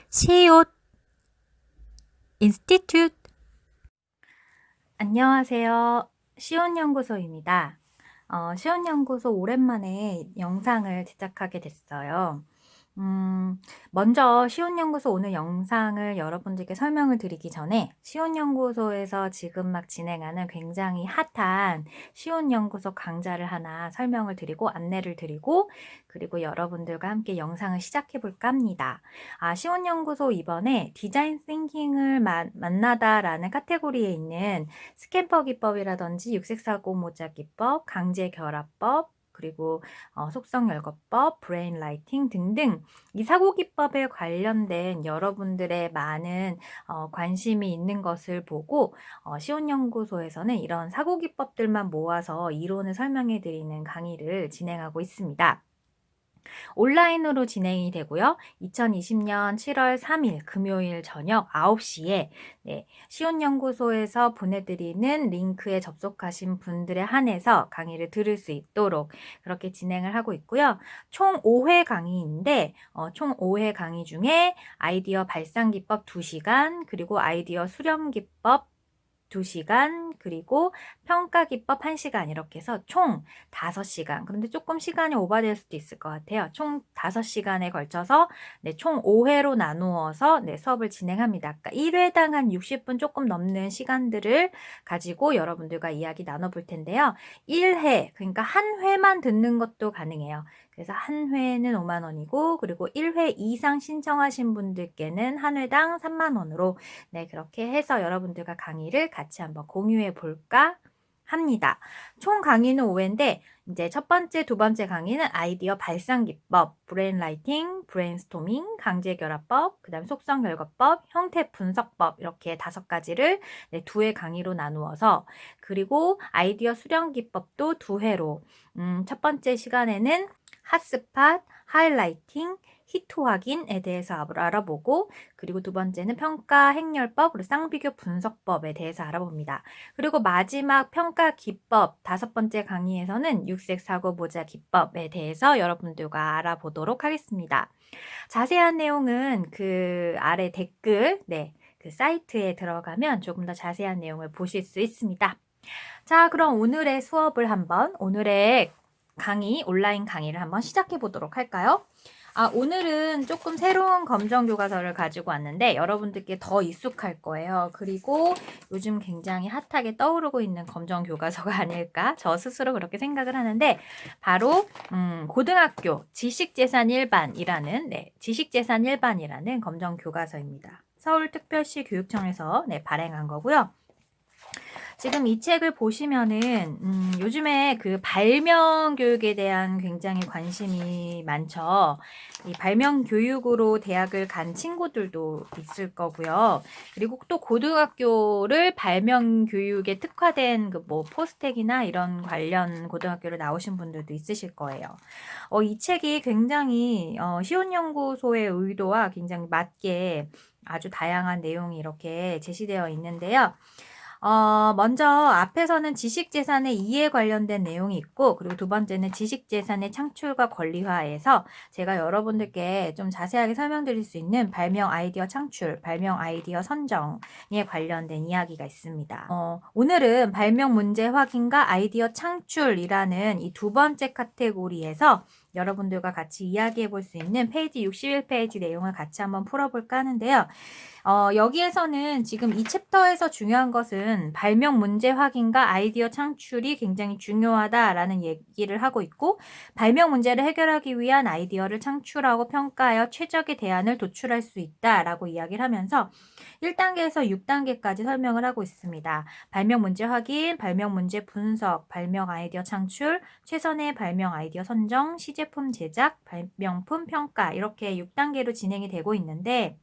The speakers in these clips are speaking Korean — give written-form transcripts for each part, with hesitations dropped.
시옷 인스티튜트. 안녕하세요. 시온연구소입니다. 시온연구소 오랜만에 영상을 제작하게 됐어요. 먼저 시온연구소 오늘 영상을 여러분들께 설명을 드리기 전에 시온연구소에서 지금 막 진행하는 굉장히 핫한 시온연구소 강좌를 하나 설명을 드리고 안내를 드리고 그리고 여러분들과 함께 영상을 시작해 볼까 합니다. 시온연구소 이번에 디자인 띵킹을 만나다라는 카테고리에 있는 스캠퍼 기법이라든지 육색사고 모자 기법, 강제 결합법, 그리고 속성열거법, 브레인 라이팅 등등 이 사고기법에 관련된 여러분들의 많은 관심이 있는 것을 보고 시온연구소에서는 이런 사고기법들만 모아서 이론을 설명해 드리는 강의를 진행하고 있습니다. 온라인으로 진행이 되고요. 2020년 7월 3일 금요일 저녁 9시에 시온연구소에서 보내드리는 링크에 접속하신 분들에 한해서 강의를 들을 수 있도록 그렇게 진행을 하고 있고요. 총 5회 강의인데 총 5회 강의 중에 아이디어 발상기법 2시간 그리고 아이디어 수렴기법 2시간 그리고 평가기법 1시간 이렇게 해서 총 5시간. 그런데 조금 시간이 오버될 수도 있을 것 같아요. 총 5시간에 걸쳐서 총 5회로 나누어서 수업을 진행합니다. 그러니까 1회당 한 60분 조금 넘는 시간들을 가지고 여러분들과 이야기 나눠볼 텐데요. 1회, 그러니까 한 회만 듣는 것도 가능해요. 그래서 한 회는 5만 원이고 그리고 1회 이상 신청하신 분들께는 한 회당 3만 원으로 그렇게 해서 여러분들과 강의를 같이 한번 공유해 볼까 합니다. 총 강의는 5회인데 이제 첫 번째, 두 번째 강의는 아이디어 발상 기법, 브레인 라이팅, 브레인스토밍, 강제 결합법, 그다음 속성 결과법, 형태 분석법 이렇게 5가지를 2회 강의로 나누어서 그리고 아이디어 수령 기법도 2회로 첫 번째 시간에는 핫스팟, 하이라이팅, 히트 확인에 대해서 알아보고 그리고 두 번째는 평가 행렬법 그리고 쌍비교 분석법에 대해서 알아봅니다. 그리고 마지막 평가 기법 5번째 강의에서는 육색 사고 모자 기법에 대해서 여러분들과 알아보도록 하겠습니다. 자세한 내용은 그 아래 댓글 그 사이트에 들어가면 조금 더 자세한 내용을 보실 수 있습니다. 자, 그럼 오늘의 수업을 오늘의 온라인 강의를 한번 시작해 보도록 할까요? 오늘은 조금 새로운 검정 교과서를 가지고 왔는데 여러분들께 더 익숙할 거예요. 그리고 요즘 굉장히 핫하게 떠오르고 있는 검정 교과서가 아닐까? 저 스스로 그렇게 생각을 하는데 바로 고등학교 지식재산 1반이라는 지식재산 1반이라는 검정 교과서입니다. 서울특별시 교육청에서 발행한 거고요. 지금 이 책을 보시면은 요즘에 그 발명 교육에 대한 굉장히 관심이 많죠. 이 발명 교육으로 대학을 간 친구들도 있을 거고요. 그리고 또 고등학교를 발명 교육에 특화된 그 뭐 포스텍이나 이런 관련 고등학교를 나오신 분들도 있으실 거예요. 이 책이 굉장히 시온연구소의 의도와 굉장히 맞게 아주 다양한 내용이 이렇게 제시되어 있는데요. 먼저 앞에서는 지식재산의 이해 관련된 내용이 있고 그리고 두 번째는 지식재산의 창출과 권리화에서 제가 여러분들께 좀 자세하게 설명드릴 수 있는 발명 아이디어 창출, 발명 아이디어 선정에 관련된 이야기가 있습니다. 오늘은 발명 문제 확인과 아이디어 창출이라는 이 두 번째 카테고리에서 여러분들과 같이 이야기해 볼 수 있는 페이지 61페이지 내용을 같이 한번 풀어볼까 하는데요. 여기에서는 지금 이 챕터에서 중요한 것은 발명 문제 확인과 아이디어 창출이 굉장히 중요하다라는 얘기를 하고 있고 발명 문제를 해결하기 위한 아이디어를 창출하고 평가하여 최적의 대안을 도출할 수 있다라고 이야기를 하면서 1단계에서 6단계까지 설명을 하고 있습니다. 발명 문제 확인, 발명 문제 분석, 발명 아이디어 창출, 최선의 발명 아이디어 선정, 시제품 제작, 발명품 평가 이렇게 6단계로 진행이 되고 있는데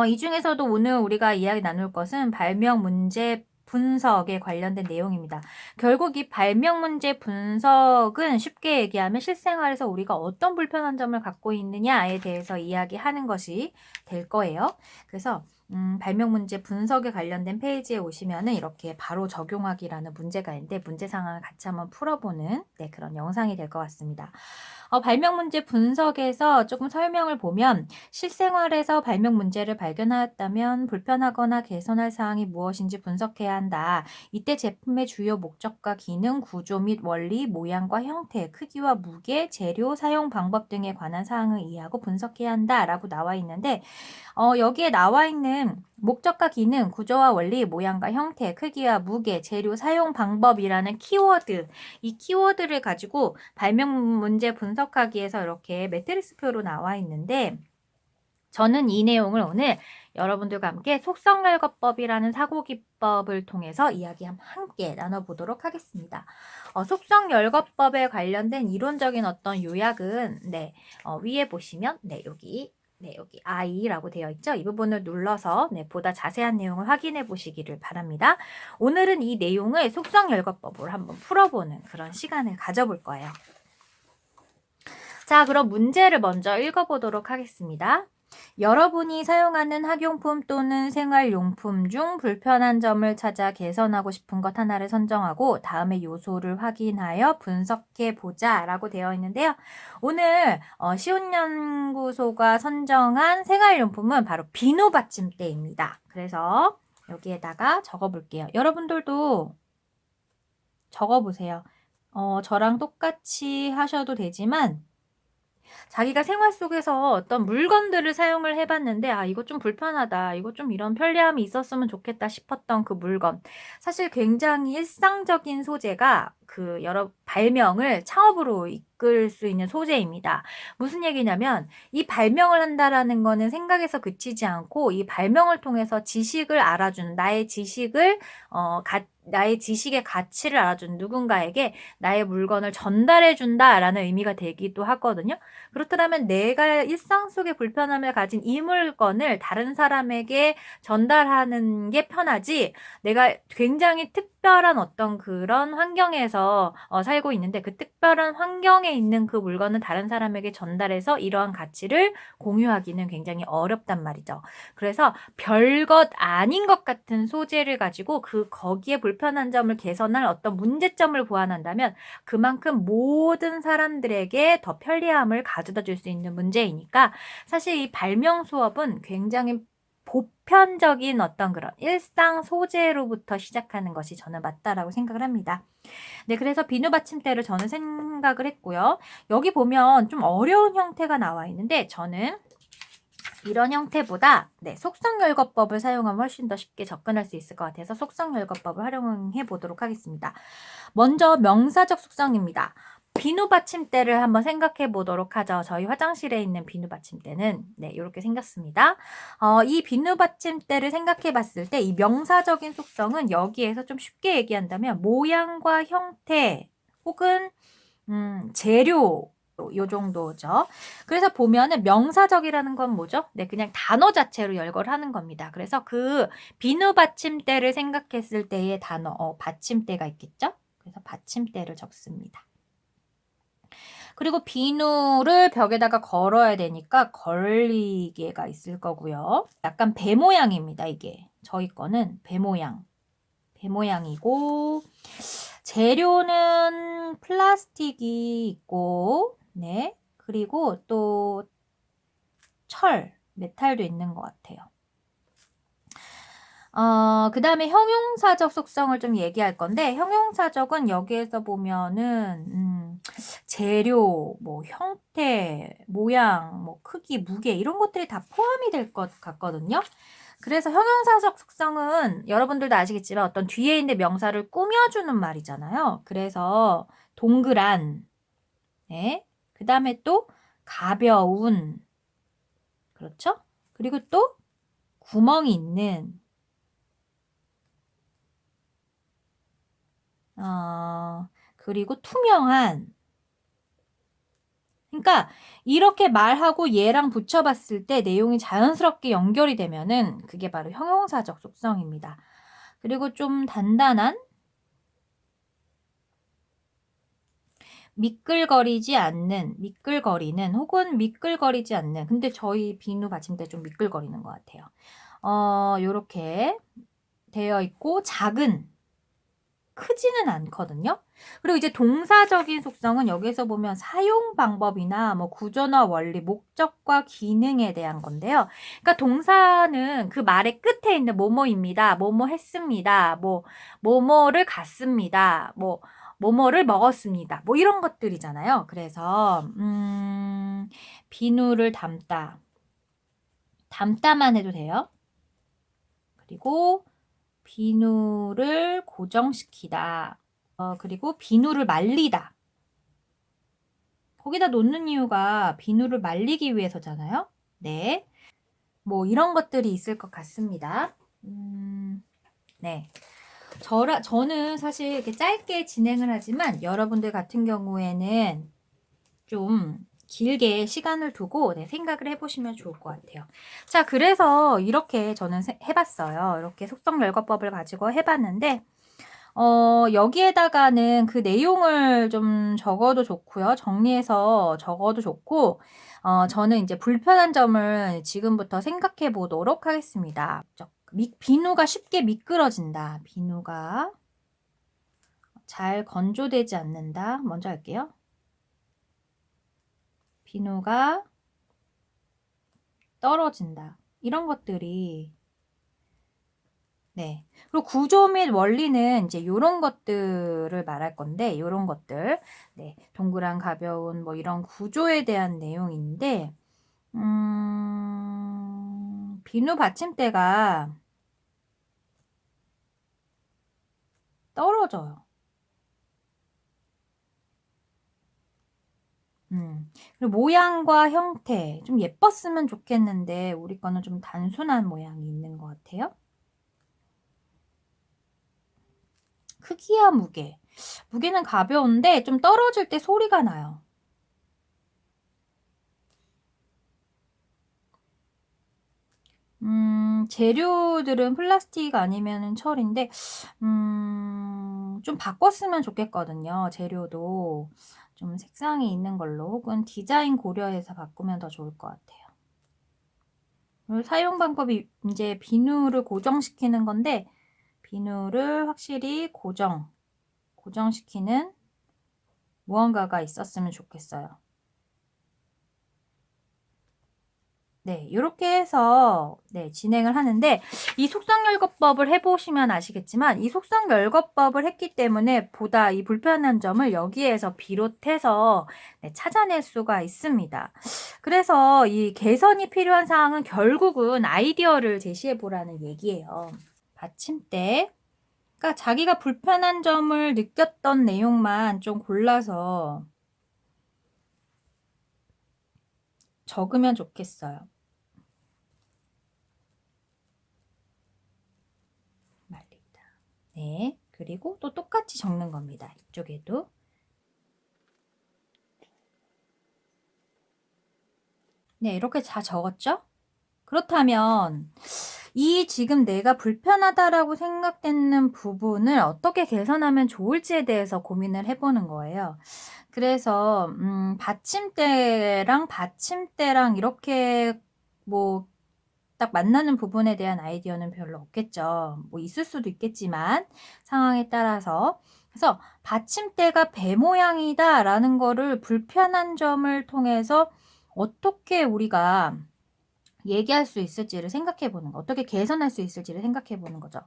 이 중에서도 오늘 우리가 이야기 나눌 것은 발명 문제 분석에 관련된 내용입니다. 결국 이 발명 문제 분석은 쉽게 얘기하면 실생활에서 우리가 어떤 불편한 점을 갖고 있느냐에 대해서 이야기하는 것이 될 거예요. 그래서 발명 문제 분석에 관련된 페이지에 오시면은 이렇게 바로 적용하기라는 문제가 있는데 문제 상황을 같이 한번 풀어보는 그런 영상이 될 것 같습니다. 발명 문제 분석에서 조금 설명을 보면 실생활에서 발명 문제를 발견하였다면 불편하거나 개선할 사항이 무엇인지 분석해야 한다. 이때 제품의 주요 목적과 기능, 구조 및 원리, 모양과 형태, 크기와 무게, 재료, 사용 방법 등에 관한 사항을 이해하고 분석해야 한다라고 나와 있는데 여기에 나와 있는 목적과 기능, 구조와 원리, 모양과 형태, 크기와 무게, 재료, 사용 방법이라는 키워드, 이 키워드를 가지고 발명 문제 분석하기에서 이렇게 매트리스표로 나와 있는데 저는 이 내용을 오늘 여러분들과 함께 속성열거법이라는 사고기법을 통해서 이야기 함께 나눠보도록 하겠습니다. 속성열거법에 관련된 이론적인 어떤 요약은 위에 보시면 여기 I라고 되어 있죠. 이 부분을 눌러서 보다 자세한 내용을 확인해 보시기를 바랍니다. 오늘은 이 내용을 속성열거법으로 한번 풀어보는 그런 시간을 가져볼 거예요. 자, 그럼 문제를 먼저 읽어보도록 하겠습니다. 여러분이 사용하는 학용품 또는 생활용품 중 불편한 점을 찾아 개선하고 싶은 것 하나를 선정하고 다음의 요소를 확인하여 분석해 보자 라고 되어 있는데요. 오늘 시온연구소가 선정한 생활용품은 바로 비누 받침대입니다. 그래서 여기에다가 적어볼게요. 여러분들도 적어보세요. 저랑 똑같이 하셔도 되지만 자기가 생활 속에서 어떤 물건들을 사용을 해봤는데 이거 좀 불편하다, 이거 좀 이런 편리함이 있었으면 좋겠다 싶었던 그 물건, 사실 굉장히 일상적인 소재가 그 여러 발명을 창업으로 이끌 수 있는 소재입니다. 무슨 얘기냐면 이 발명을 한다라는 거는 생각에서 그치지 않고 이 발명을 통해서 지식을 알아주는 나의 지식을 나의 지식의 가치를 알아주는 누군가에게 나의 물건을 전달해 준다라는 의미가 되기도 하거든요. 그렇다면 내가 일상 속의 불편함을 가진 이 물건을 다른 사람에게 전달하는 게 편하지, 내가 굉장히 특별한 어떤 그런 환경에서 살고 있는데 그 특별한 환경에 있는 그 물건은 다른 사람에게 전달해서 이러한 가치를 공유하기는 굉장히 어렵단 말이죠. 그래서 별것 아닌 것 같은 소재를 가지고 거기에 불편한 점을 개선할 어떤 문제점을 보완한다면 그만큼 모든 사람들에게 더 편리함을 가져다 줄 수 있는 문제이니까 사실 이 발명 수업은 굉장히 보편적인 어떤 그런 일상 소재로부터 시작하는 것이 저는 맞다라고 생각을 합니다. 그래서 비누 받침대를 저는 생각을 했고요. 여기 보면 좀 어려운 형태가 나와 있는데 저는 이런 형태보다 속성열거법을 사용하면 훨씬 더 쉽게 접근할 수 있을 것 같아서 속성열거법을 활용해 보도록 하겠습니다. 먼저 명사적 속성입니다. 비누 받침대를 한번 생각해 보도록 하죠. 저희 화장실에 있는 비누 받침대는 이렇게 생겼습니다. 이 비누 받침대를 생각해 봤을 때 이 명사적인 속성은 여기에서 좀 쉽게 얘기한다면 모양과 형태 혹은 재료 요 정도죠. 그래서 보면은 명사적이라는 건 뭐죠? 그냥 단어 자체로 열거를 하는 겁니다. 그래서 그 비누 받침대를 생각했을 때의 단어, 받침대가 있겠죠? 그래서 받침대를 적습니다. 그리고 비누를 벽에다가 걸어야 되니까 걸리개가 있을 거고요. 약간 배 모양입니다, 이게. 저희 거는 배 모양. 배 모양이고, 재료는 플라스틱이 있고, 그리고 또 메탈도 있는 것 같아요. 그 다음에 형용사적 속성을 좀 얘기할 건데, 형용사적은 여기에서 보면은, 재료, 형태, 모양, 크기, 무게, 이런 것들이 다 포함이 될 것 같거든요. 그래서 형용사적 속성은 여러분들도 아시겠지만 어떤 뒤에 있는 명사를 꾸며주는 말이잖아요. 그래서 동그란, 그 다음에 또 가벼운, 그렇죠? 그리고 또 구멍이 있는, 그리고 투명한. 그러니까 이렇게 말하고 얘랑 붙여봤을 때 내용이 자연스럽게 연결이 되면은 그게 바로 형용사적 속성입니다. 그리고 좀 단단한, 미끌거리는 혹은 미끌거리지 않는, 근데 저희 비누 받침대 좀 미끌거리는 것 같아요. 요렇게 되어 있고 크지는 않거든요. 그리고 이제 동사적인 속성은 여기서 보면 사용 방법이나 뭐 구조나 원리, 목적과 기능에 대한 건데요. 그러니까 동사는 그 말의 끝에 있는 뭐뭐입니다. 뭐뭐 했습니다. 뭐뭐를 갔습니다. 뭐뭐를 먹었습니다. 뭐 이런 것들이잖아요. 그래서 비누를 담다만 해도 돼요. 그리고 비누를 고정시키다. 그리고 비누를 말리다. 거기다 놓는 이유가 비누를 말리기 위해서잖아요. 네. 뭐 이런 것들이 있을 것 같습니다. 네. 저는 사실 이렇게 짧게 진행을 하지만 여러분들 같은 경우에는 좀 길게 시간을 두고 생각을 해보시면 좋을 것 같아요. 자, 그래서 이렇게 저는 해봤어요. 이렇게 속성열거법을 가지고 해봤는데 여기에다가는 그 내용을 좀 적어도 좋고요. 정리해서 적어도 좋고, 저는 이제 불편한 점을 지금부터 생각해 보도록 하겠습니다. 비누가 쉽게 미끄러진다. 비누가 잘 건조되지 않는다. 먼저 할게요. 비누가 떨어진다. 이런 것들이 네. 그리고 구조 및 원리는 이제 요런 것들을 말할 건데, 요런 것들. 네. 동그란 가벼운 뭐 이런 구조에 대한 내용인데, 비누 받침대가 떨어져요. 그리고 모양과 형태 좀 예뻤으면 좋겠는데, 우리 거는 좀 단순한 모양이 있는 것 같아요. 크기와 무게. 무게는 가벼운데 좀 떨어질 때 소리가 나요. 재료들은 플라스틱 아니면은 철인데, 좀 바꿨으면 좋겠거든요. 재료도 좀 색상이 있는 걸로 혹은 디자인 고려해서 바꾸면 더 좋을 것 같아요. 그리고 사용 방법이 이제 비누를 고정시키는 건데, 비누를 확실히 고정시키는 무언가가 있었으면 좋겠어요. 네, 요렇게 해서 진행을 하는데, 이 속성열거법을 해보시면 아시겠지만 이 속성열거법을 했기 때문에 보다 이 불편한 점을 여기에서 비롯해서 찾아낼 수가 있습니다. 그래서 이 개선이 필요한 사항은 결국은 아이디어를 제시해 보라는 얘기예요. 받침대. 그러니까 자기가 불편한 점을 느꼈던 내용만 좀 골라서 적으면 좋겠어요. 말리다. 네. 그리고 또 똑같이 적는 겁니다. 이쪽에도. 네, 이렇게 다 적었죠? 그렇다면 이 지금 내가 불편하다라고 생각되는 부분을 어떻게 개선하면 좋을지에 대해서 고민을 해보는 거예요. 그래서 받침대랑 이렇게 뭐 딱 만나는 부분에 대한 아이디어는 별로 없겠죠. 뭐 있을 수도 있겠지만 상황에 따라서. 그래서 받침대가 배 모양이다라는 거를 불편한 점을 통해서 어떻게 우리가 얘기할 수 있을지를 생각해 보는 거, 어떻게 개선할 수 있을지를 생각해 보는 거죠.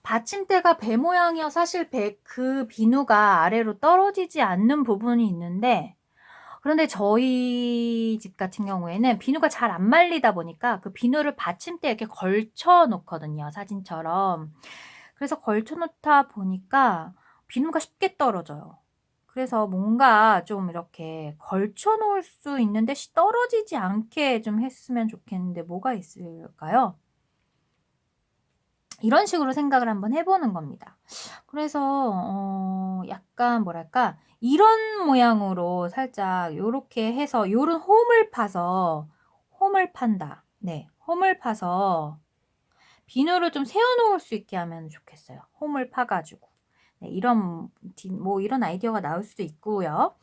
받침대가 배 모양이어 사실 그 비누가 아래로 떨어지지 않는 부분이 있는데, 그런데 저희 집 같은 경우에는 비누가 잘 안 말리다 보니까 그 비누를 받침대에 이렇게 걸쳐 놓거든요, 사진처럼. 그래서 걸쳐 놓다 보니까 비누가 쉽게 떨어져요. 그래서 뭔가 좀 이렇게 걸쳐 놓을 수 있는데 떨어지지 않게 좀 했으면 좋겠는데 뭐가 있을까요? 이런 식으로 생각을 한번 해 보는 겁니다. 그래서 약간 뭐랄까 이런 모양으로 살짝 요렇게 해서 요런 홈을 판다. 네. 홈을 파서 비누를 좀 세워 놓을 수 있게 하면 좋겠어요. 홈을 파 가지고. 네, 뭐 이런 아이디어가 나올 수도 있고요.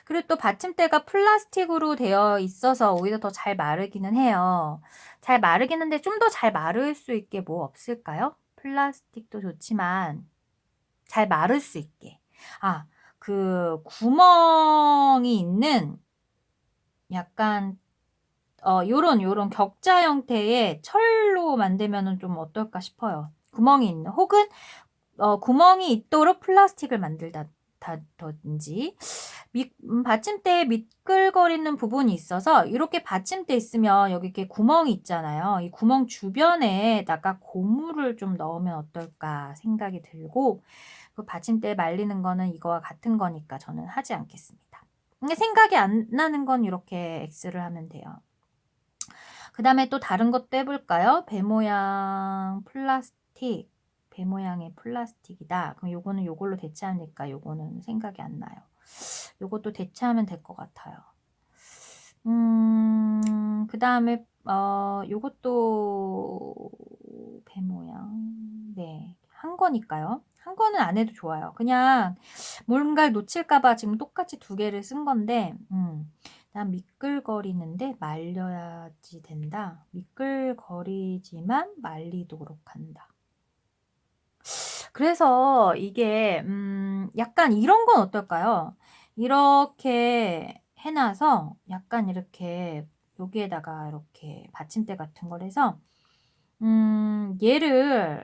그리고 또 받침대가 플라스틱으로 되어 있어서 오히려 더 잘 마르기는 해요. 잘 마르긴 한데 좀 더 잘 마를 수 있게 뭐 없을까요? 플라스틱도 좋지만 잘 마를 수 있게. 그 구멍이 있는 약간 요런 격자 형태의 철로 만들면은 좀 어떨까 싶어요. 구멍이 있는 혹은 구멍이 있도록 플라스틱을 든지 받침대에 미끌거리는 부분이 있어서 이렇게 받침대 있으면 여기 이렇게 구멍이 있잖아요. 이 구멍 주변에다가 고무를 좀 넣으면 어떨까 생각이 들고 그 받침대 말리는 거는 이거와 같은 거니까 저는 하지 않겠습니다. 근데 생각이 안 나는 건 이렇게 X를 하면 돼요. 그 다음에 또 다른 것도 해볼까요? 배 모양 플라스틱. 배 모양의 플라스틱이다. 그럼 요거는 요걸로 대체하니까 요거는 생각이 안 나요. 요것도 대체하면 될 것 같아요. 그 다음에 요것도 배 모양. 네. 한 거니까요. 한 거는 안 해도 좋아요. 그냥 뭔가를 놓칠까봐 지금 똑같이 두 개를 쓴 건데, 난 미끌거리는데 말려야지 된다. 미끌거리지만 말리도록 한다. 그래서 이게 약간 이런 건 어떨까요? 이렇게 해놔서 약간 이렇게 여기에다가 이렇게 받침대 같은 걸 해서 얘를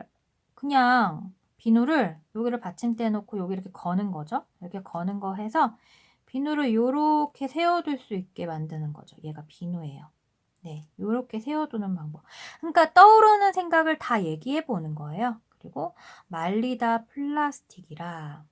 그냥 비누를 여기를 받침대에 놓고 여기 이렇게 거는 거죠. 이렇게 거는 거 해서 비누를 요렇게 세워둘 수 있게 만드는 거죠. 얘가 비누예요. 네, 요렇게 세워두는 방법. 그러니까 떠오르는 생각을 다 얘기해 보는 거예요. 그리고 말리다 플라스틱이라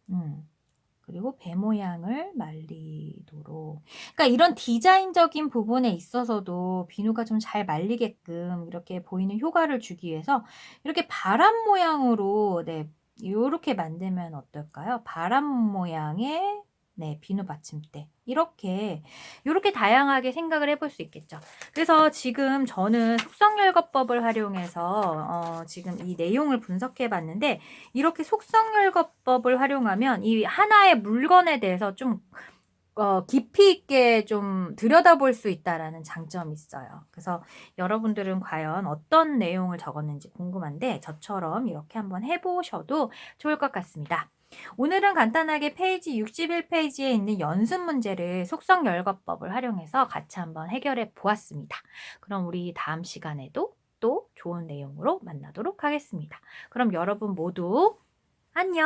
그리고 배 모양을 말리도록. 그러니까 이런 디자인적인 부분에 있어서도 비누가 좀 잘 말리게끔 이렇게 보이는 효과를 주기 위해서 이렇게 바람 모양으로 네, 요렇게 만들면 어떨까요? 바람 모양의 네, 비누 받침대. 요렇게 다양하게 생각을 해볼 수 있겠죠. 그래서 지금 저는 속성열거법을 활용해서 지금 이 내용을 분석해 봤는데 이렇게 속성열거법을 활용하면 이 하나의 물건에 대해서 좀 깊이 있게 좀 들여다볼 수 있다라는 장점이 있어요. 그래서 여러분들은 과연 어떤 내용을 적었는지 궁금한데 저처럼 이렇게 한번 해보셔도 좋을 것 같습니다. 오늘은 간단하게 페이지 61페이지에 있는 연습 문제를 속성열거법을 활용해서 같이 한번 해결해 보았습니다. 그럼 우리 다음 시간에도 또 좋은 내용으로 만나도록 하겠습니다. 그럼 여러분 모두 안녕!